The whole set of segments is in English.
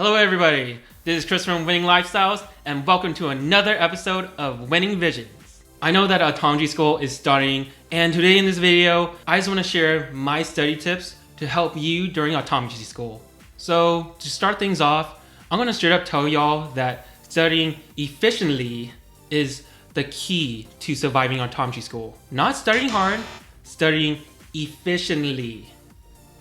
Hello everybody, this is Chris from Winning Lifestyles and welcome to another episode of Winning Visions. I know that optometry school is starting and today in this video, I just want to share my study tips to help you during optometry school. So to start things off, I'm going to straight up tell y'all that studying efficiently is the key to surviving optometry school. Not studying hard, studying efficiently.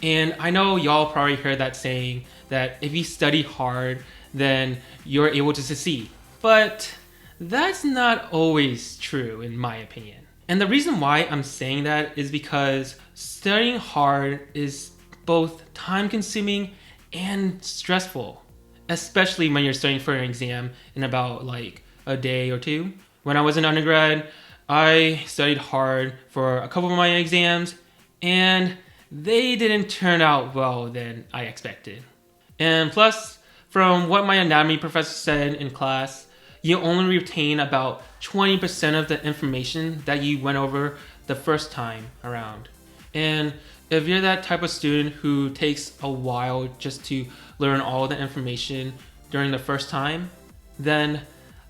And I know y'all probably heard that saying that if you study hard, then you're able to succeed. But that's not always true in my opinion. And the reason why I'm saying that is because studying hard is both time consuming and stressful, especially when you're studying for an exam in about like a day or two. When I was an undergrad, I studied hard for a couple of my exams and they didn't turn out well than I expected. And plus, from what my anatomy professor said in class, you only retain about 20% of the information that you went over the first time around. And if you're that type of student who takes a while just to learn all the information during the first time, then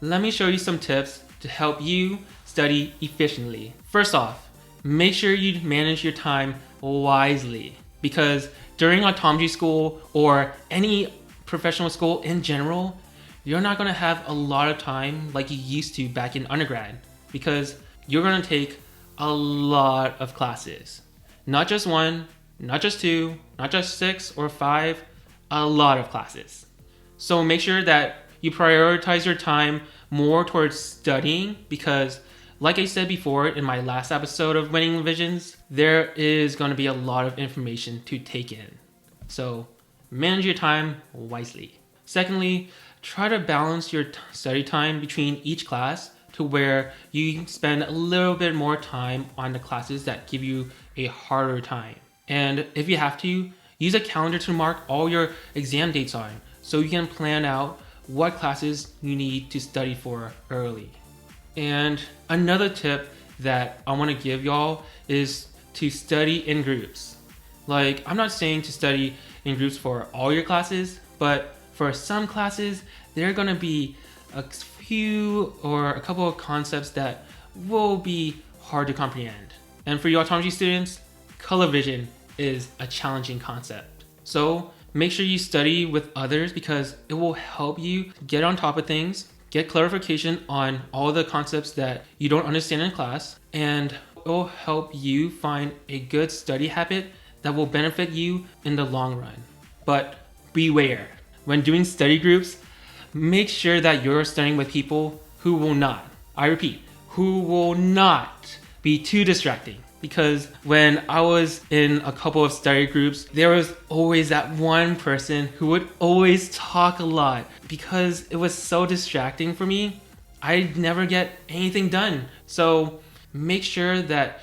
let me show you some tips to help you study efficiently. First off, make sure you manage your time wisely, because during optometry school or any professional school in general, you're not going to have a lot of time like you used to back in undergrad, because you're going to take a lot of classes. Not just one, not just two, not just 6 or 5, a lot of classes. So make sure that you prioritize your time more towards studying, because like I said before in my last episode of Winning Visions, there is going to be a lot of information to take in. So manage your time wisely. Secondly, try to balance your study time between each class to where you spend a little bit more time on the classes that give you a harder time. And if you have to, use a calendar to mark all your exam dates on so you can plan out what classes you need to study for early. And another tip that I want to give y'all is to study in groups. Like, I'm not saying to study in groups for all your classes, but for some classes, there are going to be a few or a couple of concepts that will be hard to comprehend. And for you optometry students, color vision is a challenging concept. So make sure you study with others because it will help you get on top of things, get clarification on all the concepts that you don't understand in class, and it will help you find a good study habit that will benefit you in the long run. But beware, when doing study groups, make sure that you're studying with people who will not, I repeat, who will not be too distracting. Because when I was in a couple of study groups, there was always that one person who would always talk a lot. Because it was so distracting for me, I'd never get anything done. So make sure that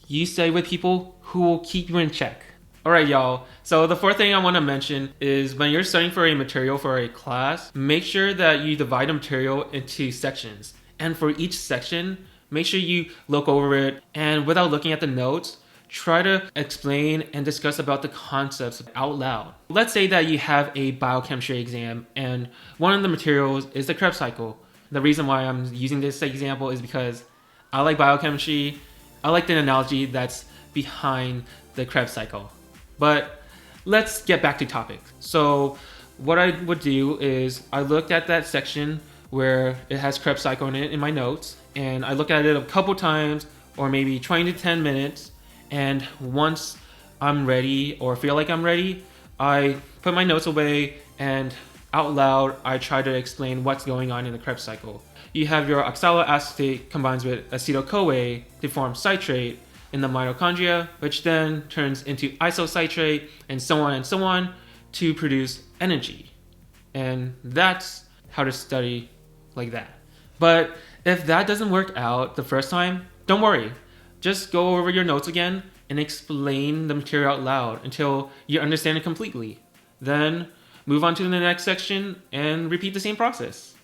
you study with people who will keep you in check. Alright y'all, so the fourth thing I want to mention is when you're studying for a material for a class, make sure that you divide the material into sections. And for each section, make sure you look over it, and without looking at the notes, try to explain and discuss about the concepts out loud. Let's say that you have a biochemistry exam and one of the materials is the Krebs cycle. The reason why I'm using this example is because I like biochemistry. I like the analogy that's behind the Krebs cycle. But let's get back to topic. So what I would do is I looked at that section where it has Krebs cycle in it in my notes, and I look at it a couple times or maybe 20 to 10 minutes, and once I'm ready or feel like I'm ready, I put my notes away and out loud I try to explain what's going on in the Krebs cycle. You have your oxaloacetate combines with acetyl-CoA to form citrate in the mitochondria, which then turns into isocitrate and so on to produce energy. And that's how to study like that. But if that doesn't work out the first time, don't worry. Just go over your notes again and explain the material out loud until you understand it completely. Then move on to the next section and repeat the same process.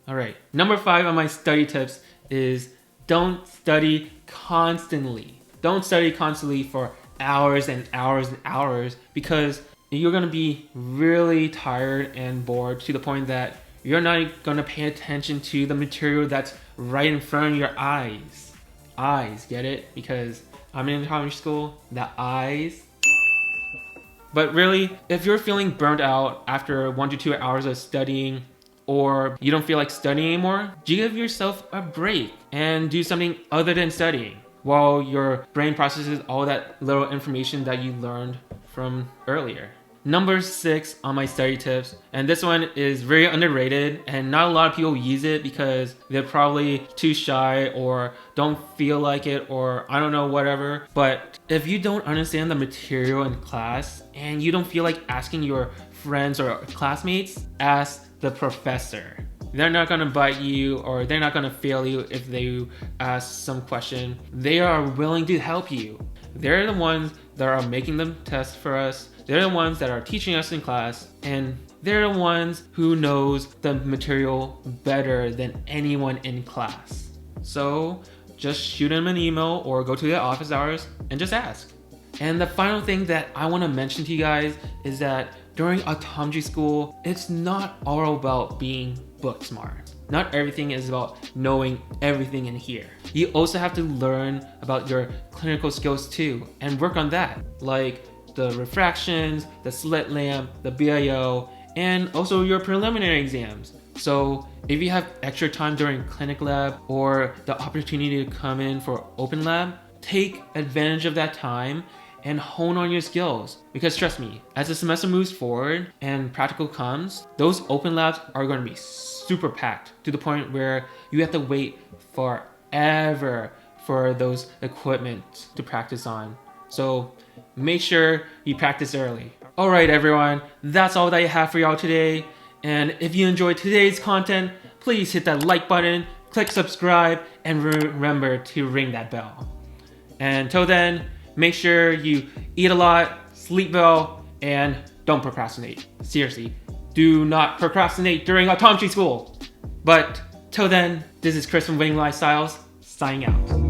Alright, number 5 on my study tips is don't study constantly. Don't study constantly for hours and hours and hours, because you're gonna be really tired and bored to the point that you're not gonna pay attention to the material that's right in front of your eyes. Eyes, get it? Because I'm in optometry school, the eyes. But really, if you're feeling burnt out after 1 to 2 hours of studying, or you don't feel like studying anymore, give yourself a break and do something other than studying while your brain processes all that little information that you learned from earlier. Number 6 on my study tips, and this one is very underrated and not a lot of people use it because they're probably too shy or don't feel like it or I don't know, whatever. But if you don't understand the material in class and you don't feel like asking your friends or classmates, ask the professor. They're not gonna bite you or they're not gonna fail you if they ask some question. They are willing to help you. They're the ones that are making the tests for us. They're the ones that are teaching us in class, and they're the ones who knows the material better than anyone in class. So just shoot them an email or go to their office hours and just ask. And the final thing that I want to mention to you guys is that during optometry school, it's not all about being book smart. Not everything is about knowing everything in here. You also have to learn about your clinical skills too and work on that, like the refractions, the slit lamp, the BIO, and also your preliminary exams. So if you have extra time during clinic lab or the opportunity to come in for open lab, take advantage of that time and hone on your skills. Because trust me, as the semester moves forward and practical comes, those open labs are going to be super packed to the point where you have to wait forever for those equipment to practice on. So make sure you practice early. Alright everyone, that's all that I have for y'all today. And if you enjoyed today's content, please hit that like button, click subscribe, and remember to ring that bell. And until then, make sure you eat a lot, sleep well, and don't procrastinate. Seriously, do not procrastinate during optometry school. But till then, this is Chris from Nguyening Lifestyles, signing out.